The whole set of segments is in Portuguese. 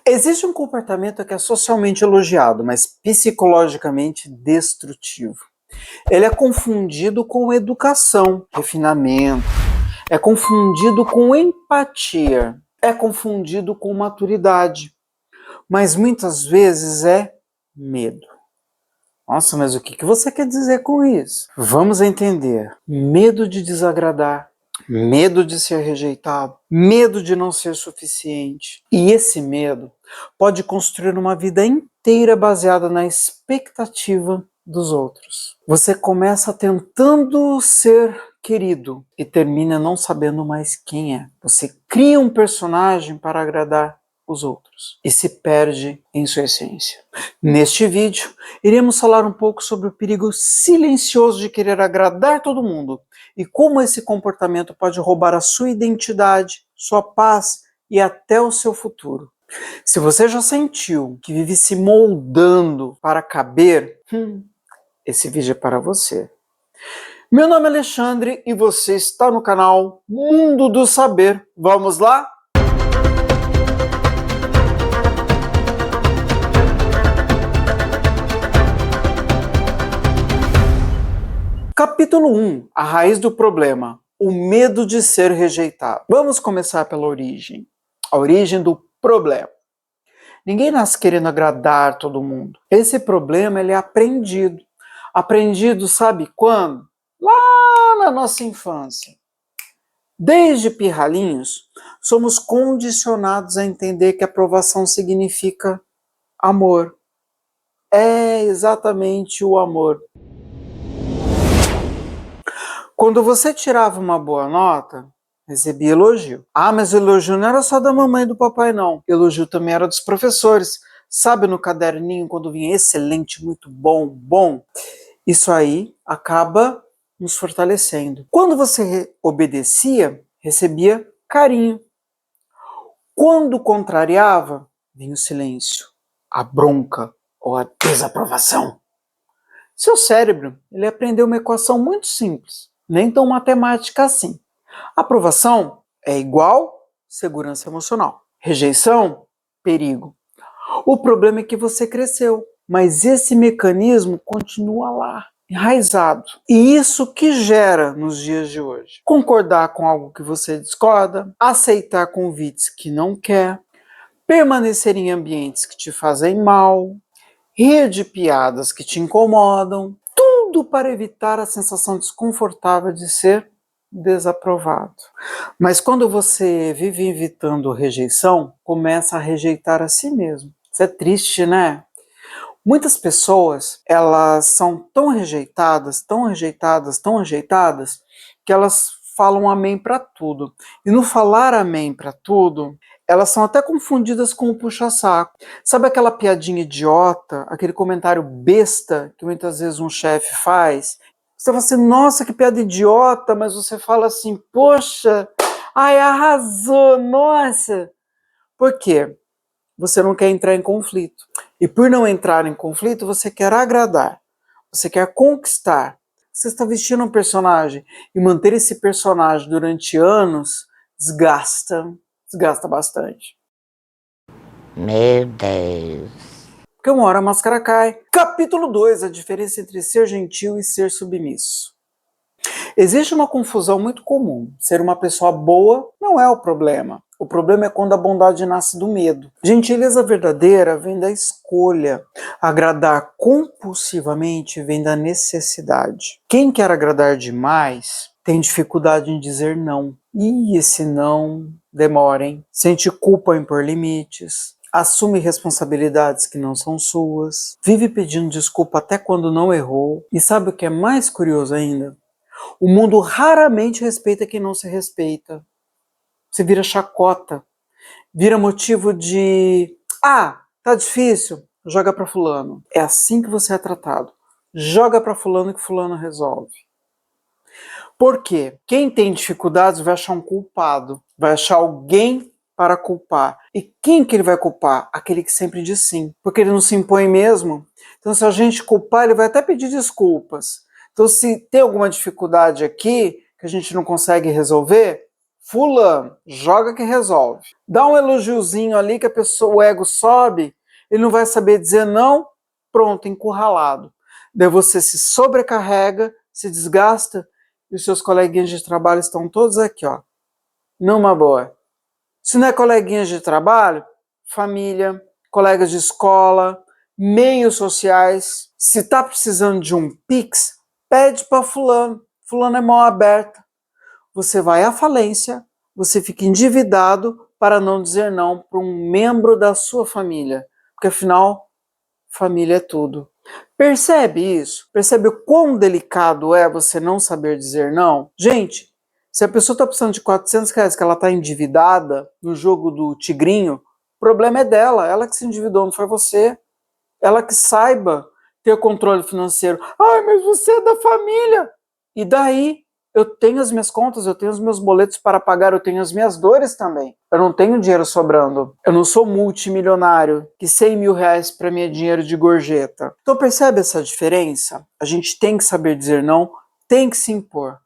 Existe um comportamento que é socialmente elogiado, mas psicologicamente destrutivo. Ele é confundido com educação, refinamento, é confundido com empatia, é confundido com maturidade, mas muitas vezes é medo. Nossa, mas o que você quer dizer com isso? Vamos entender. Medo de desagradar, medo de ser rejeitado, medo de não ser suficiente. E esse medo pode construir uma vida inteira baseada na expectativa dos outros. Você começa tentando ser querido e termina não sabendo mais quem é. Você cria um personagem para agradar os outros e se perde em sua essência. Neste vídeo, iremos falar um pouco sobre o perigo silencioso de querer agradar todo mundo e como esse comportamento pode roubar a sua identidade, sua paz e até o seu futuro. Se você já sentiu que vive se moldando para caber, esse vídeo é para você. Meu nome é Alexandre e você está no canal Mundo do Saber. Vamos lá? Capítulo 1. A raiz do problema. O medo de ser rejeitado. Vamos começar pela origem. A origem do problema. Ninguém nasce querendo agradar todo mundo. Esse problema ele é aprendido. Aprendido sabe quando? Lá na nossa infância. Desde pirralhinhos, somos condicionados a entender que aprovação significa amor. É exatamente o amor. Quando você tirava uma boa nota, recebia elogio. Ah, mas o elogio não era só da mamãe e do papai, não. O elogio também era dos professores. Sabe no caderninho, quando vinha excelente, muito bom, bom? Isso aí acaba nos fortalecendo. Quando você obedecia, recebia carinho. Quando contrariava, vinha o silêncio, a bronca ou a desaprovação. Seu cérebro, ele aprendeu uma equação muito simples, nem tão matemática assim. Aprovação é igual segurança emocional. Rejeição, perigo. O problema é que você cresceu, mas esse mecanismo continua lá, enraizado. E isso que gera nos dias de hoje. Concordar com algo que você discorda, aceitar convites que não quer, permanecer em ambientes que te fazem mal, rir de piadas que te incomodam, tudo para evitar a sensação desconfortável de ser desaprovado. Mas quando você vive evitando rejeição, começa a rejeitar a si mesmo. Isso é triste, né? Muitas pessoas, elas são tão rejeitadas, tão rejeitadas, tão rejeitadas, que elas falam amém para tudo. E no falar amém para tudo, elas são até confundidas com o puxa-saco. Sabe aquela piadinha idiota, aquele comentário besta que muitas vezes um chefe faz? Você fala assim, nossa, que piada idiota, mas você fala assim, poxa, ai, arrasou, nossa. Por quê? Você não quer entrar em conflito. E por não entrar em conflito, você quer agradar. Você quer conquistar. Você está vestindo um personagem e manter esse personagem durante anos desgasta bastante. Meu Deus. Porque uma hora a máscara cai. Capítulo 2. A diferença entre ser gentil e ser submisso. Existe uma confusão muito comum. Ser uma pessoa boa não é o problema. O problema é quando a bondade nasce do medo. Gentileza verdadeira vem da escolha. Agradar compulsivamente vem da necessidade. Quem quer agradar demais tem dificuldade em dizer não. E esse não demora, hein? Sente culpa em pôr limites. Assume responsabilidades que não são suas. Vive pedindo desculpa até quando não errou. E sabe o que é mais curioso ainda? O mundo raramente respeita quem não se respeita. Você vira chacota, vira motivo de tá difícil, joga para fulano. É assim que você é tratado. Joga para fulano que fulano resolve. Por quê? Quem tem dificuldades vai achar um culpado, vai achar alguém para culpar. E quem que ele vai culpar? Aquele que sempre diz sim, porque ele não se impõe mesmo. Então se a gente culpar, ele vai até pedir desculpas. Então se tem alguma dificuldade aqui que a gente não consegue resolver, fulano, joga que resolve. Dá um elogiozinho ali que a pessoa, o ego sobe, ele não vai saber dizer não, pronto, encurralado. Daí você se sobrecarrega, se desgasta e os seus coleguinhas de trabalho estão todos aqui, ó, numa boa. Se não é coleguinhas de trabalho, família, colegas de escola, meios sociais. Se está precisando de um Pix, pede para fulano. Fulano é mão aberta. Você vai à falência, você fica endividado para não dizer não para um membro da sua família. Porque afinal, família é tudo. Percebe isso? Percebe o quão delicado é você não saber dizer não? Gente, se a pessoa está precisando de R$ 400 que ela está endividada no jogo do tigrinho, o problema é dela, ela que se endividou, não foi você. Ela que saiba ter controle financeiro. Ai, mas você é da família. E daí? Eu tenho as minhas contas, eu tenho os meus boletos para pagar, eu tenho as minhas dores também. Eu não tenho dinheiro sobrando. Eu não sou multimilionário, que R$ 100.000 para mim é dinheiro de gorjeta. Então percebe essa diferença? A gente tem que saber dizer não, tem que se impor.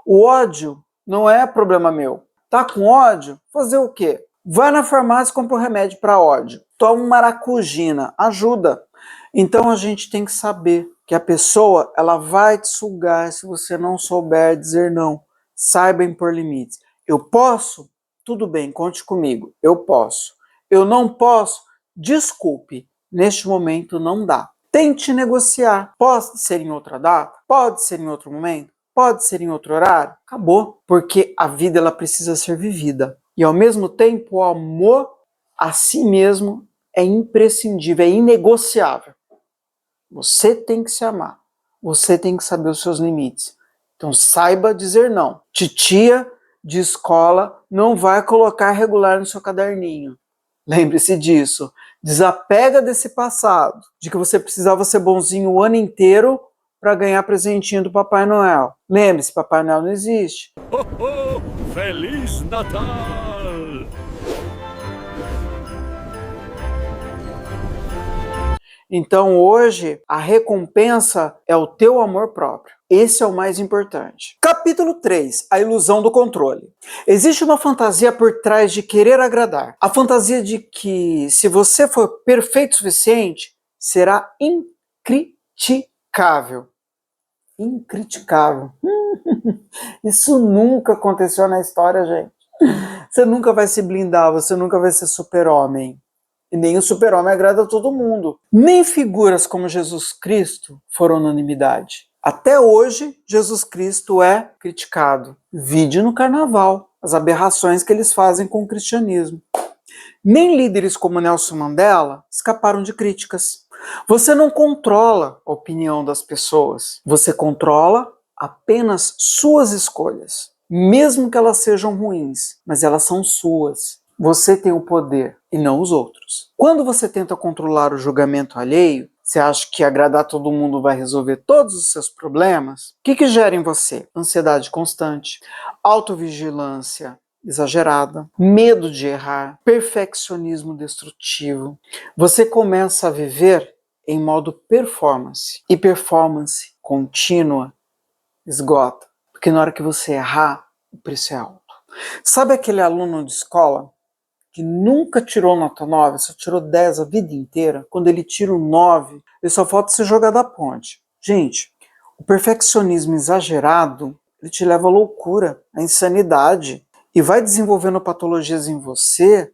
O ódio não é problema meu. Tá com ódio? Fazer o quê? Vai na farmácia e compra um remédio para ódio. Toma maracujina, ajuda. Então a gente tem que saber que a pessoa, ela vai te sugar se você não souber dizer não. Saiba impor limites. Eu posso? Tudo bem, conte comigo. Eu posso. Eu não posso? Desculpe. Neste momento não dá. Tente negociar. Pode ser em outra data? Pode ser em outro momento? Pode ser em outro horário? Acabou. Porque a vida ela precisa ser vivida. E ao mesmo tempo, o amor a si mesmo é imprescindível, é inegociável. Você tem que se amar. Você tem que saber os seus limites. Então saiba dizer não. Titia de escola não vai colocar regular no seu caderninho. Lembre-se disso. Desapega desse passado, de que você precisava ser bonzinho o ano inteiro para ganhar presentinho do Papai Noel. Lembre-se, Papai Noel não existe. Feliz Natal! Então hoje a recompensa é o teu amor próprio. Esse é o mais importante. Capítulo 3. A ilusão do controle. Existe uma fantasia por trás de querer agradar. A fantasia de que se você for perfeito o suficiente, será incriticável. Incriticável. Isso nunca aconteceu na história, gente. Você nunca vai se blindar, você nunca vai ser super-homem. E nem o super-homem agrada a todo mundo. Nem figuras como Jesus Cristo foram unanimidade. Até hoje, Jesus Cristo é criticado. Vide no carnaval, as aberrações que eles fazem com o cristianismo. Nem líderes como Nelson Mandela escaparam de críticas. Você não controla a opinião das pessoas. Você controla apenas suas escolhas. Mesmo que elas sejam ruins, mas elas são suas. Você tem o poder e não os outros. Quando você tenta controlar o julgamento alheio, você acha que agradar todo mundo vai resolver todos os seus problemas? O que gera em você? Ansiedade constante, autovigilância exagerada, medo de errar, perfeccionismo destrutivo. Você começa a viver em modo performance. E performance contínua esgota. Porque na hora que você errar, o preço é alto. Sabe aquele aluno de escola que nunca tirou nota 9, só tirou 10 a vida inteira? Quando ele tira um 9, ele só falta se jogar da ponte. Gente, o perfeccionismo exagerado, ele te leva à loucura, à insanidade, e vai desenvolvendo patologias em você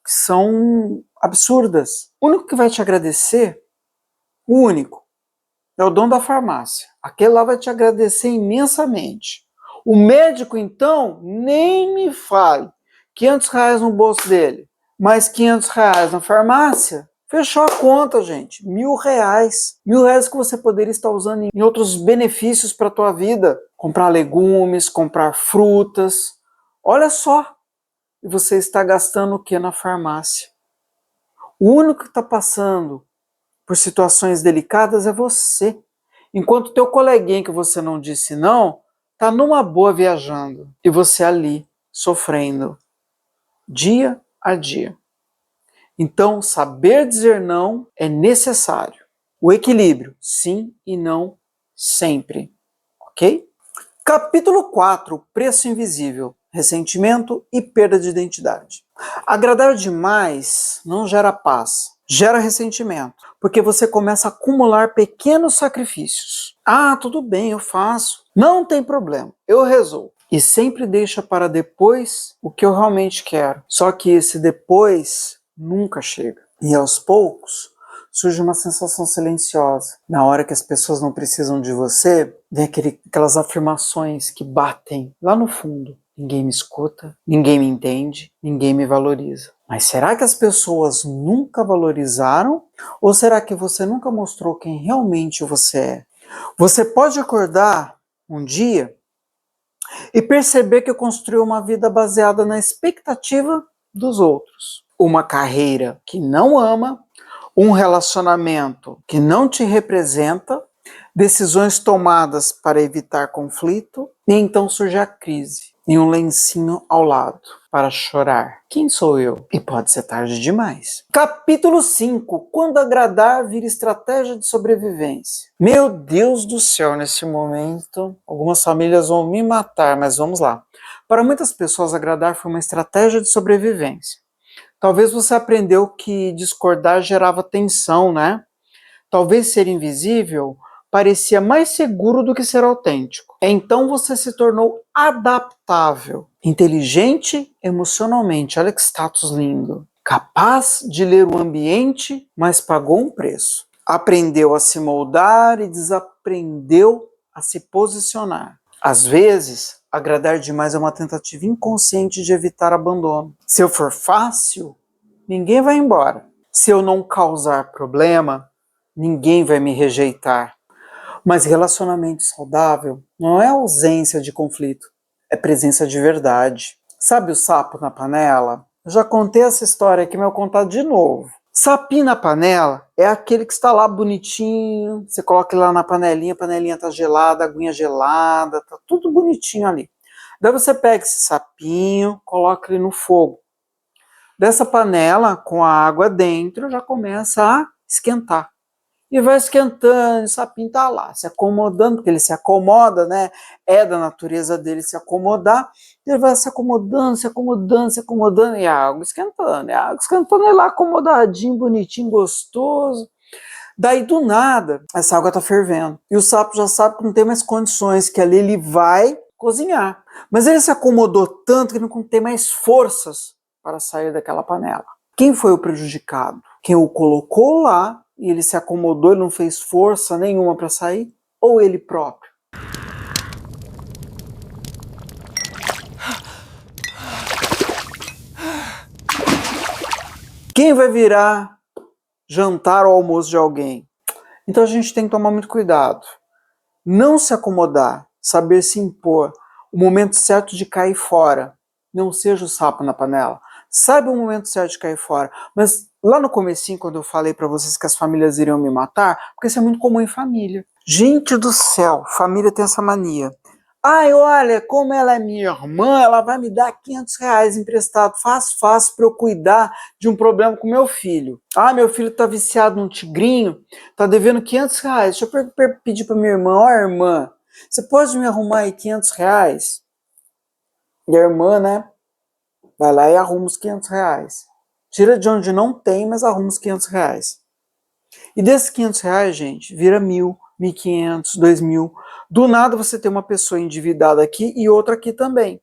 que são absurdas. O único que vai te agradecer, o único, é o dono da farmácia. Aquele lá vai te agradecer imensamente. O médico, então, nem me fale. R$ 500 no bolso dele, mais R$ 500 na farmácia, fechou a conta, gente. R$ 1.000. R$ 1.000 que você poderia estar usando em outros benefícios para a tua vida. Comprar legumes, comprar frutas. Olha só. E você está gastando o que na farmácia? O único que está passando por situações delicadas é você. Enquanto teu coleguinha que você não disse não, está numa boa viajando. E você ali, sofrendo. Dia a dia. Então, saber dizer não é necessário. O equilíbrio, sim e não, sempre. Ok? Capítulo 4, preço invisível. ressentimento e perda de identidade. Agradar demais não gera paz, gera ressentimento, porque você começa a acumular pequenos sacrifícios. Ah, tudo bem, eu faço. Não tem problema, eu resolvo. E sempre deixa para depois o que eu realmente quero. Só que esse depois nunca chega. E aos poucos surge uma sensação silenciosa. Na hora que as pessoas não precisam de você, vem aquelas afirmações que batem lá no fundo. Ninguém me escuta, ninguém me entende, ninguém me valoriza. Mas será que as pessoas nunca valorizaram? Ou será que você nunca mostrou quem realmente você é? Você pode acordar um dia e perceber que construiu uma vida baseada na expectativa dos outros. Uma carreira que não ama, um relacionamento que não te representa, decisões tomadas para evitar conflito, e então surge a crise e um lencinho ao lado para chorar. Quem sou eu? E pode ser tarde demais. Capítulo 5. Quando agradar vira estratégia de sobrevivência. Meu Deus do céu, nesse momento, algumas famílias vão me matar, mas vamos lá. Para muitas pessoas, agradar foi uma estratégia de sobrevivência. Talvez você aprendeu que discordar gerava tensão, né? Talvez ser invisível parecia mais seguro do que ser autêntico. Então você se tornou adaptável, inteligente emocionalmente, olha que status lindo. Capaz de ler o ambiente, mas pagou um preço. Aprendeu a se moldar e desaprendeu a se posicionar. Às vezes, agradar demais é uma tentativa inconsciente de evitar abandono. Se eu for fácil, ninguém vai embora. Se eu não causar problema, ninguém vai me rejeitar. Mas relacionamento saudável não é ausência de conflito, é presença de verdade. Sabe o sapo na panela? Eu já contei essa história aqui, mas eu vou contar de novo. Sapinho na panela é aquele que está lá bonitinho, você coloca ele lá na panelinha, a panelinha tá gelada, a aguinha gelada, tá tudo bonitinho ali. Daí você pega esse sapinho, coloca ele no fogo. Dessa panela, com a água dentro, já começa a esquentar. E vai esquentando, o sapinho tá lá, se acomodando, porque ele se acomoda, né? É da natureza dele se acomodar. Ele vai se acomodando, se acomodando, se acomodando, e a água esquentando, ele lá acomodadinho, bonitinho, gostoso. Daí, do nada, essa água tá fervendo. E o sapo já sabe que não tem mais condições, que ali ele vai cozinhar. Mas ele se acomodou tanto que não tem mais forças para sair daquela panela. Quem foi o prejudicado? Quem o colocou lá e ele se acomodou, ele não fez força nenhuma para sair? Ou ele próprio? Quem vai virar jantar ou almoço de alguém? Então a gente tem que tomar muito cuidado. Não se acomodar, saber se impor, o momento certo de cair fora. Não seja o sapo na panela. Saiba o momento certo de cair fora. Mas lá no comecinho, quando eu falei para vocês que as famílias iriam me matar, porque isso é muito comum em família. Gente do céu, família tem essa mania. Ai, olha, como ela é minha irmã, ela vai me dar R$ 500 emprestado, fácil para eu cuidar de um problema com meu filho. Ah, meu filho tá viciado num tigrinho, tá devendo R$ 500. Deixa eu pedir para minha irmã, ó irmã, você pode me arrumar aí R$ 500? E a irmã, né, vai lá e arruma os R$ 500. Tira de onde não tem, mas arruma os R$ 500. E desses R$ 500, gente, vira 1.000, 1.500, 2.000. Do nada você tem uma pessoa endividada aqui e outra aqui também.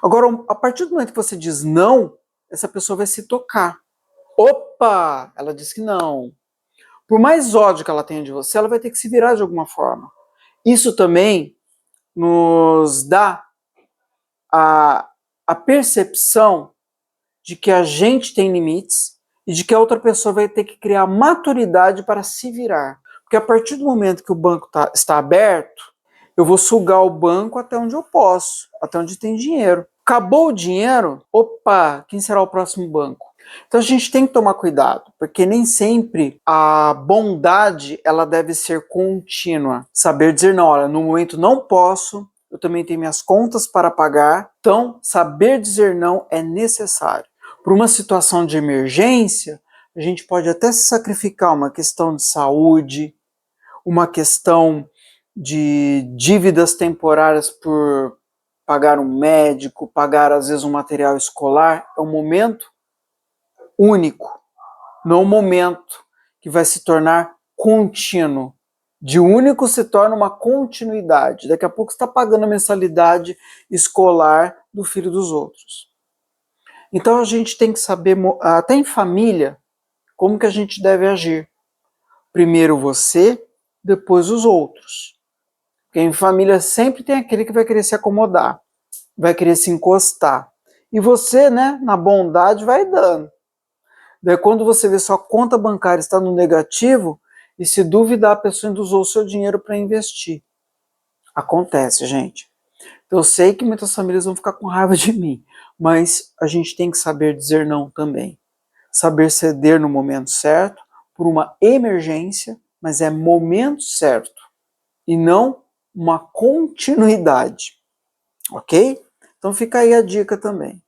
Agora, a partir do momento que você diz não, essa pessoa vai se tocar. Opa! Ela diz que não. Por mais ódio que ela tenha de você, ela vai ter que se virar de alguma forma. Isso também nos dá a percepção de que a gente tem limites e de que a outra pessoa vai ter que criar maturidade para se virar. Porque a partir do momento que o banco está aberto, eu vou sugar o banco até onde eu posso, até onde tem dinheiro. Acabou o dinheiro, opa, quem será o próximo banco? Então a gente tem que tomar cuidado, porque nem sempre a bondade ela deve ser contínua. Saber dizer não, olha, no momento não posso, eu também tenho minhas contas para pagar, então saber dizer não é necessário. Por uma situação de emergência, a gente pode até se sacrificar, uma questão de saúde, uma questão de dívidas temporárias por pagar um médico, pagar às vezes um material escolar, é um momento único, não um momento que vai se tornar contínuo. De único se torna uma continuidade. Daqui a pouco você está pagando a mensalidade escolar do filho dos outros. Então a gente tem que saber, até em família, como que a gente deve agir. Primeiro você, depois os outros. Porque em família sempre tem aquele que vai querer se acomodar, vai querer se encostar. E você, né, na bondade, vai dando. Daí quando você vê sua conta bancária está no negativo, e se duvidar, a pessoa ainda usou o seu dinheiro para investir. Acontece, gente. Eu sei que muitas famílias vão ficar com raiva de mim, mas a gente tem que saber dizer não também. Saber ceder no momento certo, por uma emergência, mas é momento certo, e não uma continuidade. Ok? Então fica aí a dica também.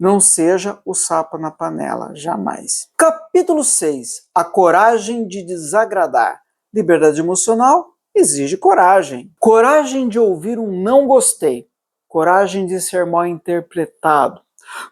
Não seja o sapo na panela, jamais. Capítulo 6. A coragem de desagradar. Liberdade emocional exige coragem. Coragem de ouvir um não gostei. Coragem de ser mal interpretado.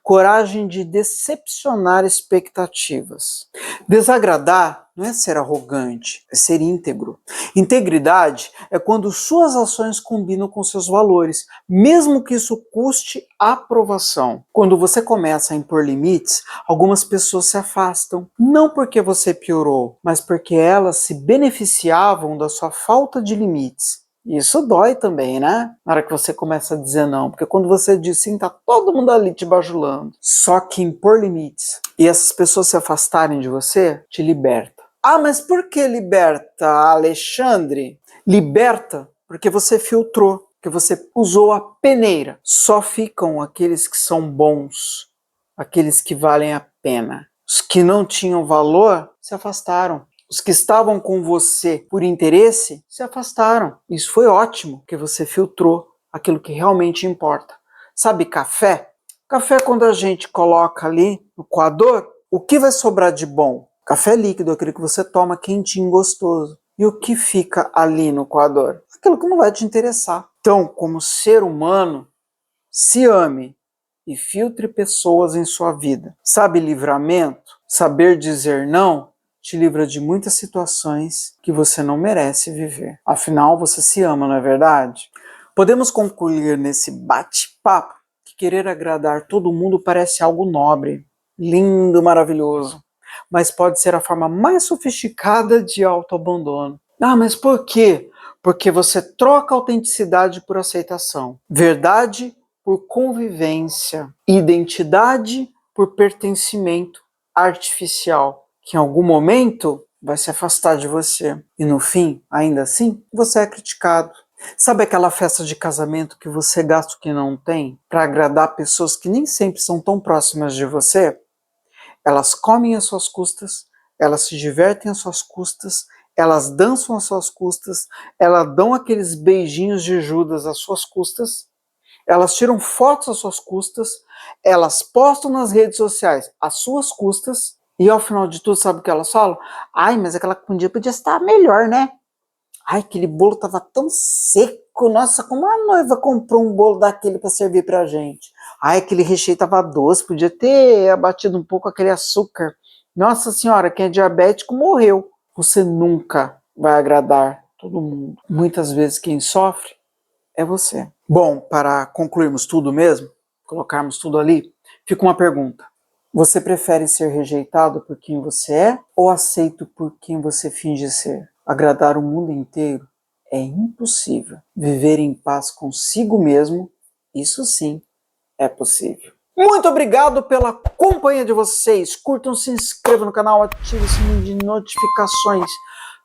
Coragem de decepcionar expectativas. Desagradar não é ser arrogante, é ser íntegro. Integridade é quando suas ações combinam com seus valores, mesmo que isso custe aprovação. Quando você começa a impor limites, algumas pessoas se afastam, não porque você piorou, mas porque elas se beneficiavam da sua falta de limites. Isso dói também, né? Na hora que você começa a dizer não. Porque quando você diz sim, tá todo mundo ali te bajulando. Só que impor limites e essas pessoas se afastarem de você, te liberta. Ah, mas por que liberta, Alexandre? Liberta porque você filtrou, porque você usou a peneira. Só ficam aqueles que são bons, aqueles que valem a pena. Os que não tinham valor se afastaram. Os que estavam com você por interesse se afastaram. Isso foi ótimo, porque você filtrou aquilo que realmente importa. Sabe café? Café, quando a gente coloca ali no coador, o que vai sobrar de bom? Café líquido, aquele que você toma quentinho, gostoso. E o que fica ali no coador? Aquilo que não vai te interessar. Então, como ser humano, se ame e filtre pessoas em sua vida. Sabe livramento? Saber dizer não te livra de muitas situações que você não merece viver. Afinal, você se ama, não é verdade? Podemos concluir nesse bate-papo que querer agradar todo mundo parece algo nobre, lindo, maravilhoso, mas pode ser a forma mais sofisticada de autoabandono. Ah, mas por quê? Porque você troca autenticidade por aceitação, verdade por convivência, identidade por pertencimento artificial, que em algum momento vai se afastar de você. E no fim, ainda assim, você é criticado. Sabe aquela festa de casamento que você gasta o que não tem para agradar pessoas que nem sempre são tão próximas de você? Elas comem às suas custas, elas se divertem às suas custas, elas dançam às suas custas, elas dão aqueles beijinhos de Judas às suas custas, elas tiram fotos às suas custas, elas postam nas redes sociais às suas custas, e ao final de tudo, sabe o que elas falam? Ai, mas aquela comida podia estar melhor, né? Ai, aquele bolo tava tão seco, nossa, como a noiva comprou um bolo daquele para servir pra gente. Ai, aquele recheio tava doce, podia ter abatido um pouco aquele açúcar. Nossa senhora, quem é diabético morreu. Você nunca vai agradar todo mundo. Muitas vezes quem sofre é você. Bom, para concluirmos tudo mesmo, colocarmos tudo ali, fica uma pergunta. Você prefere ser rejeitado por quem você é ou aceito por quem você finge ser? Agradar o mundo inteiro é impossível. Viver em paz consigo mesmo, isso sim é possível. Muito obrigado pela companhia de vocês. Curtam, se inscrevam no canal, ative o sininho de notificações.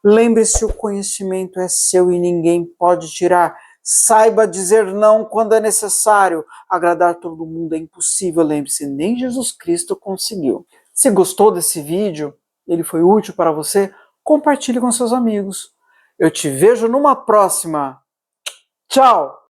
Lembre-se, o conhecimento é seu e ninguém pode tirar. Saiba dizer não quando é necessário. Agradar todo mundo é impossível, lembre-se, nem Jesus Cristo conseguiu. Se gostou desse vídeo, ele foi útil para você, compartilhe com seus amigos. Eu te vejo numa próxima. Tchau!